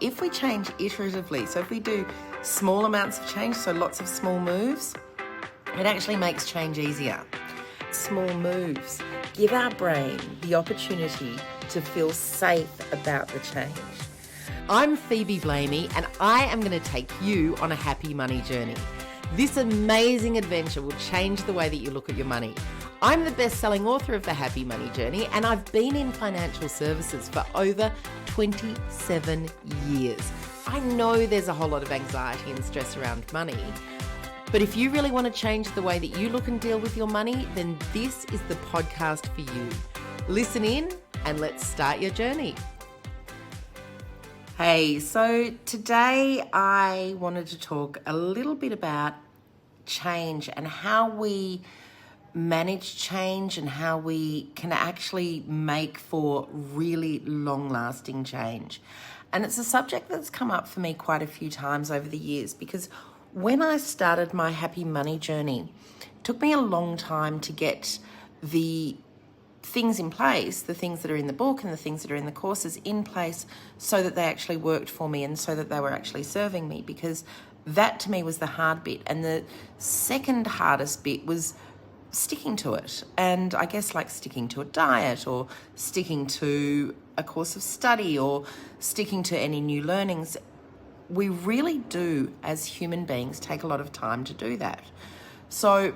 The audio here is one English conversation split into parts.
If we change iteratively, so if we do small amounts of change, so lots of small moves, it actually makes change easier. Small moves give our brain the opportunity to feel safe about the change. I'm Phoebe Blamey, and I am going to take you on a happy money journey. This amazing adventure will change the way that you look at your money. I'm the best-selling author of The Happy Money Journey, and I've been in financial services for over 27 years. I know there's a whole lot of anxiety and stress around money, but if you really want to change the way that you look and deal with your money, then this is the podcast for you. Listen in and let's start your journey. Hey, so today I wanted to talk a little bit about change and how we manage change and how we can actually make for really long-lasting change. And it's a subject that's come up for me quite a few times over the years, because when I started my happy money journey, it took me a long time to get the things in place, the things that are in the book and the things that are in the courses in place, so that they actually worked for me and so that they were actually serving me, because that to me was the hard bit. And the second hardest bit was sticking to it. And I guess like sticking to a diet or sticking to a course of study or sticking to any new learnings. We really do, as human beings, take a lot of time to do that. So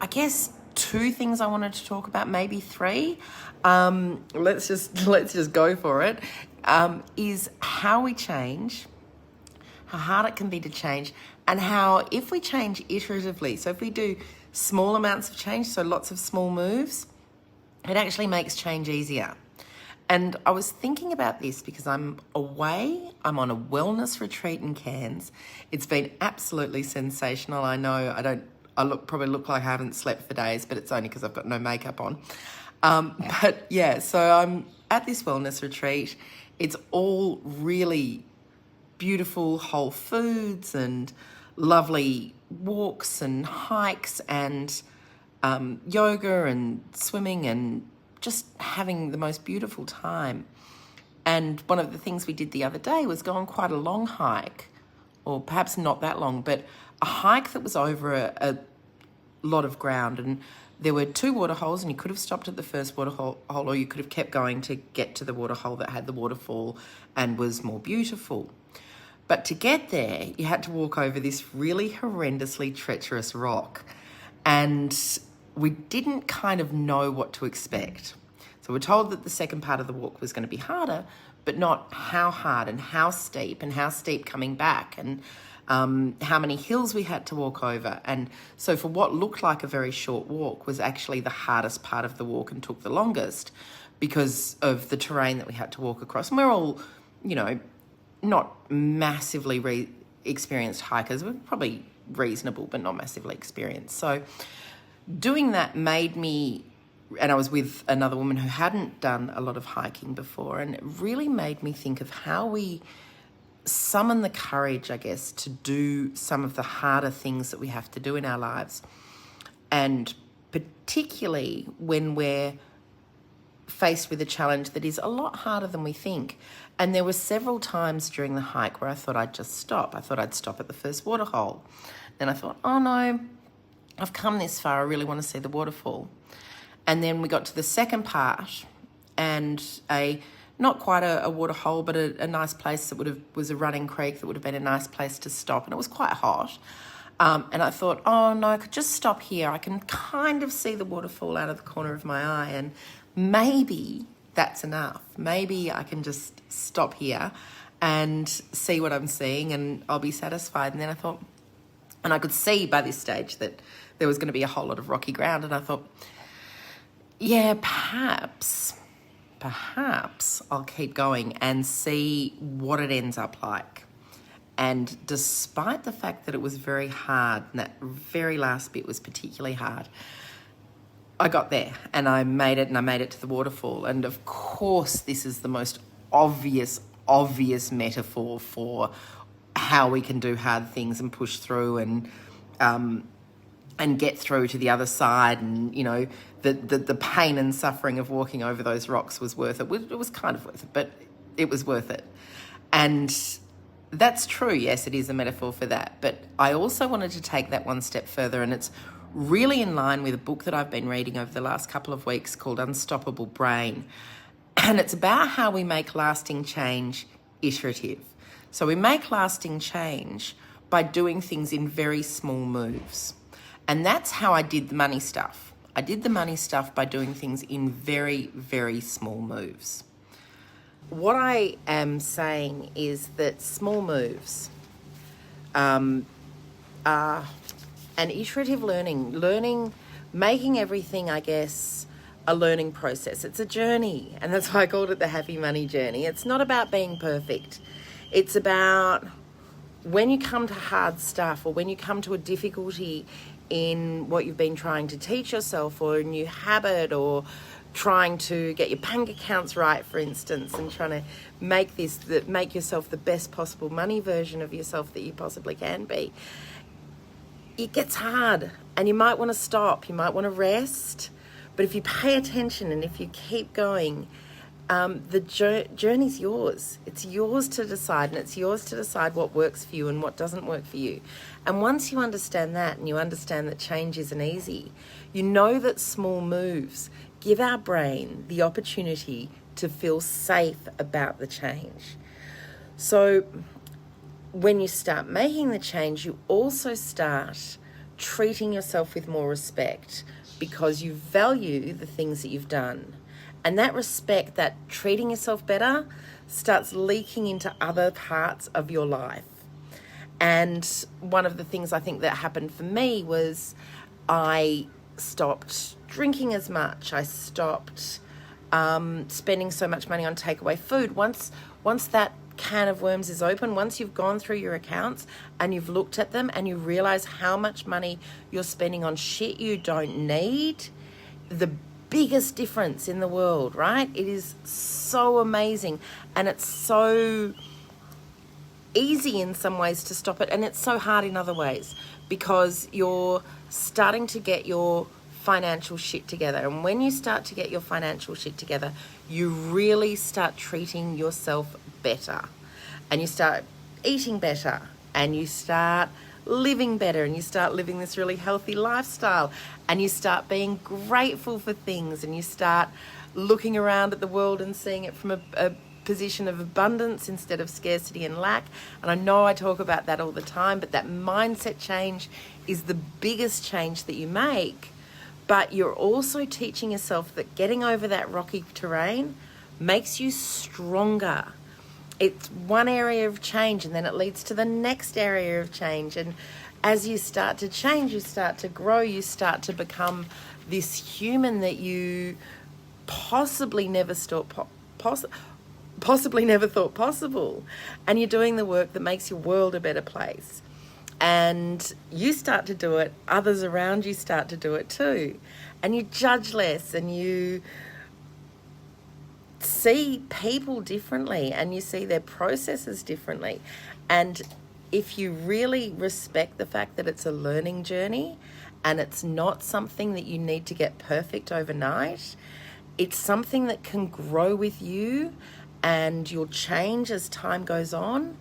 I guess two things I wanted to talk about, maybe three. Let's just go for it. Is how we change, how hard it can be to change, and how if we change iteratively, so if we do small amounts of change, so lots of small moves, it actually makes change easier. And I was thinking about this because I'm away. I'm on a wellness retreat in Cairns. It's been absolutely sensational. I know probably look like I haven't slept for days, but it's only because I've got no makeup on. But yeah, so I'm at this wellness retreat. It's all really beautiful whole foods and lovely walks and hikes and yoga and swimming and just having the most beautiful time. And one of the things we did the other day was go on quite a long hike, or perhaps not that long, but a hike that was over a lot of ground. And there were two water holes, and you could have stopped at the first water hole, or you could have kept going to get to the water hole that had the waterfall and was more beautiful. But to get there, you had to walk over this really horrendously treacherous rock. And we didn't kind of know what to expect. So we're told that the second part of the walk was going to be harder, but not how hard and how steep coming back, and how many hills we had to walk over. And so for what looked like a very short walk was actually the hardest part of the walk and took the longest because of the terrain that we had to walk across. And we're all, not massively experienced hikers. We're probably reasonable, but not massively experienced. So doing that made me, and I was with another woman who hadn't done a lot of hiking before, and it really made me think of how we summon the courage, I guess, to do some of the harder things that we have to do in our lives. And particularly when we're faced with a challenge that is a lot harder than we think. And there were several times during the hike where I thought I'd just stop. I thought I'd stop at the first water hole. Then I thought, oh no, I've come this far. I really want to see the waterfall. And then we got to the second part, and not quite a water hole, but a nice place that was a running creek that would have been a nice place to stop. And it was quite hot. And I thought, oh no, I could just stop here. I can kind of see the waterfall out of the corner of my eye, and maybe that's enough. Maybe I can just stop here and see what I'm seeing and I'll be satisfied. And then I thought, and I could see by this stage that there was going to be a whole lot of rocky ground. And I thought, yeah, perhaps I'll keep going and see what it ends up like. And despite the fact that it was very hard, and that very last bit was particularly hard, I got there and I made it to the waterfall. And of course, this is the most obvious metaphor for how we can do hard things and push through and get through to the other side. And, the pain and suffering of walking over those rocks was worth it. It was kind of worth it, but it was worth it. And that's true. Yes, it is a metaphor for that. But I also wanted to take that one step further, and it's really in line with a book that I've been reading over the last couple of weeks called Unstoppable Brain. And it's about how we make lasting change iterative. So we make lasting change by doing things in very small moves. And that's how I did the money stuff. I did the money stuff by doing things in very, very small moves. What I am saying is that small moves are an iterative learning, making everything, I guess, a learning process. It's a journey, and that's why I called it the happy money journey. It's not about being perfect. It's about when you come to hard stuff, or when you come to a difficulty in what you've been trying to teach yourself, or a new habit, or trying to get your bank accounts right, for instance, and trying to make yourself the best possible money version of yourself that you possibly can be. It gets hard, and you might want to stop, you might want to rest, but if you pay attention and if you keep going, the journey's yours. It's yours to decide, and it's yours to decide what works for you and what doesn't work for you. And once you understand that, and you understand that change isn't easy, you know that small moves give our brain the opportunity to feel safe about the change. So when you start making the change, you also start treating yourself with more respect, because you value the things that you've done. And that respect, that treating yourself better, starts leaking into other parts of your life. And one of the things I think that happened for me was I stopped drinking as much. I stopped spending so much money on takeaway food. Once that can of worms is open, once you've gone through your accounts and you've looked at them and you realize how much money you're spending on shit you don't need, the biggest difference in the world, right? It is so amazing, and it's so easy in some ways to stop it, and it's so hard in other ways, because you're starting to get your financial shit together. And when you start to get your financial shit together, you really start treating yourself better, and you start eating better, and you start living better, and you start living this really healthy lifestyle, and you start being grateful for things, and you start looking around at the world and seeing it from a position of abundance instead of scarcity and lack. And I know I talk about that all the time, but that mindset change is the biggest change that you make. But you're also teaching yourself that getting over that rocky terrain makes you stronger. It's one area of change, and then it leads to the next area of change. And as you start to change, you start to grow, you start to become this human that you possibly never thought possible. And you're doing the work that makes your world a better place. And you start to do it, others around you start to do it too. And you judge less, and you see people differently, and you see their processes differently. And if you really respect the fact that it's a learning journey, and it's not something that you need to get perfect overnight, it's something that can grow with you, and you'll change as time goes on.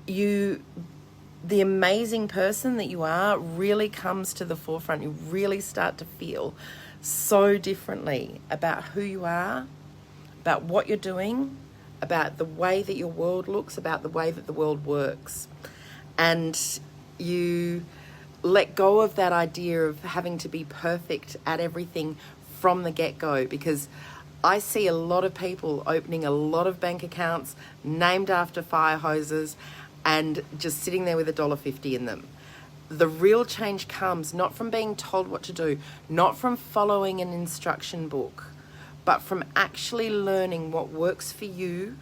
The amazing person that you are really comes to the forefront. You really start to feel so differently about who you are, about what you're doing, about the way that your world looks, about the way that the world works. And you let go of that idea of having to be perfect at everything from the get-go, because I see a lot of people opening a lot of bank accounts named after fire hoses and just sitting there with $1.50 in them. The real change comes not from being told what to do, not from following an instruction book, but from actually learning what works for you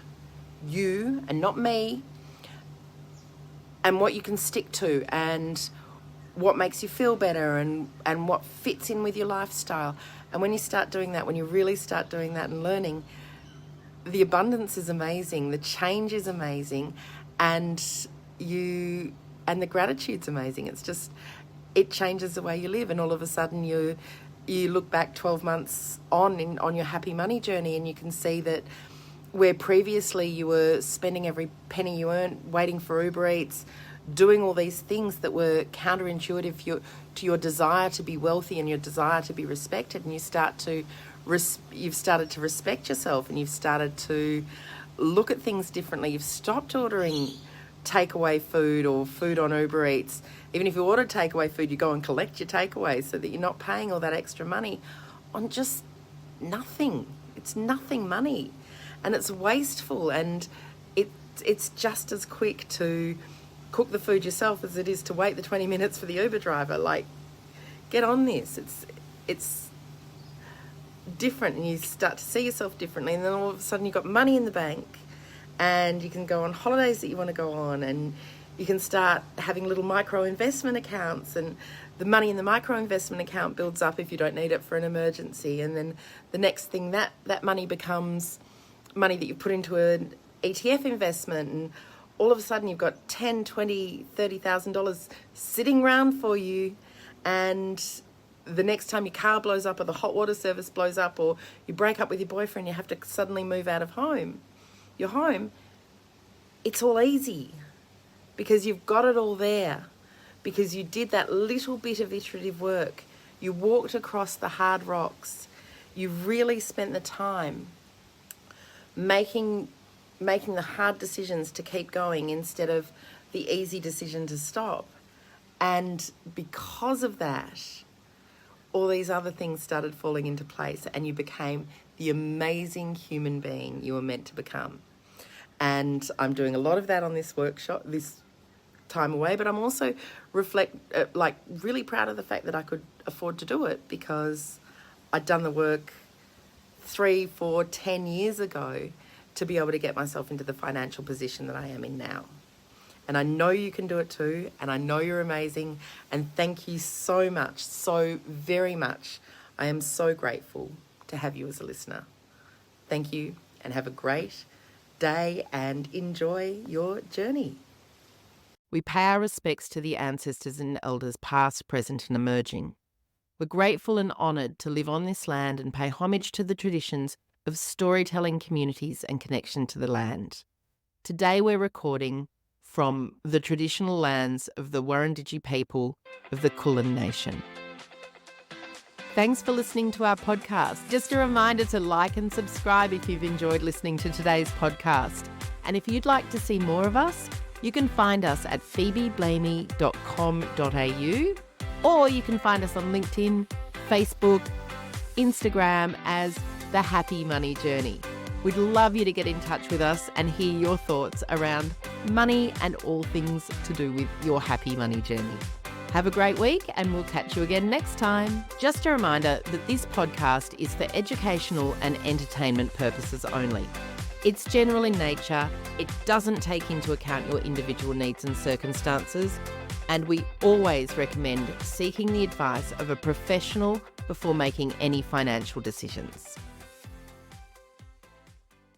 and not me, and what you can stick to, and what makes you feel better, and what fits in with your lifestyle. And when you start doing that, when you really start doing that and learning, the abundance is amazing, the change is amazing, and the gratitude's amazing. It's just, it changes the way you live, and all of a sudden you look back 12 months on your happy money journey, and you can see that where previously you were spending every penny you earned waiting for Uber Eats, doing all these things that were counterintuitive to your desire to be wealthy and your desire to be respected, and you've started to respect yourself, and you've started to look at things differently. You've stopped ordering takeaway food or food on Uber Eats. Even if you order takeaway food, you go and collect your takeaway so that you're not paying all that extra money on just nothing. It's nothing money, and it's wasteful, and it's just as quick to cook the food yourself as it is to wait the 20 minutes for the Uber driver. Like, get on this. It's different, and you start to see yourself differently, and then all of a sudden you've got money in the bank, and you can go on holidays that you want to go on, and you can start having little micro investment accounts, and the money in the micro investment account builds up if you don't need it for an emergency, and then the next thing, that money becomes money that you put into an ETF investment, and all of a sudden you've got $10,000, $20,000, $30,000 sitting around for you, and the next time your car blows up or the hot water service blows up or you break up with your boyfriend, you have to suddenly move out of your home, it's all easy because you've got it all there, because you did that little bit of iterative work. You walked across the hard rocks. You really spent the time making the hard decisions to keep going instead of the easy decision to stop. And because of that, all these other things started falling into place, and you became the amazing human being you were meant to become. And I'm doing a lot of that on this workshop, this time away, but I'm also really proud of the fact that I could afford to do it, because I'd done the work 3, 4, 10 years ago to be able to get myself into the financial position that I am in now. And I know you can do it too, and I know you're amazing, and thank you so much, so very much. I am so grateful to have you as a listener. Thank you, and have a great day and enjoy your journey. We pay our respects to the ancestors and elders past, present and emerging. We're grateful and honoured to live on this land and pay homage to the traditions of storytelling communities and connection to the land. Today we're recording from the traditional lands of the Wurundjeri people of the Kulin Nation. Thanks for listening to our podcast. Just a reminder to like and subscribe if you've enjoyed listening to today's podcast. And if you'd like to see more of us, you can find us at phoebeblamey.com.au, or you can find us on LinkedIn, Facebook, Instagram as The Happy Money Journey. We'd love you to get in touch with us and hear your thoughts around money and all things to do with your happy money journey. Have a great week, and we'll catch you again next time. Just a reminder that this podcast is for educational and entertainment purposes only. It's general in nature, it doesn't take into account your individual needs and circumstances, and we always recommend seeking the advice of a professional before making any financial decisions.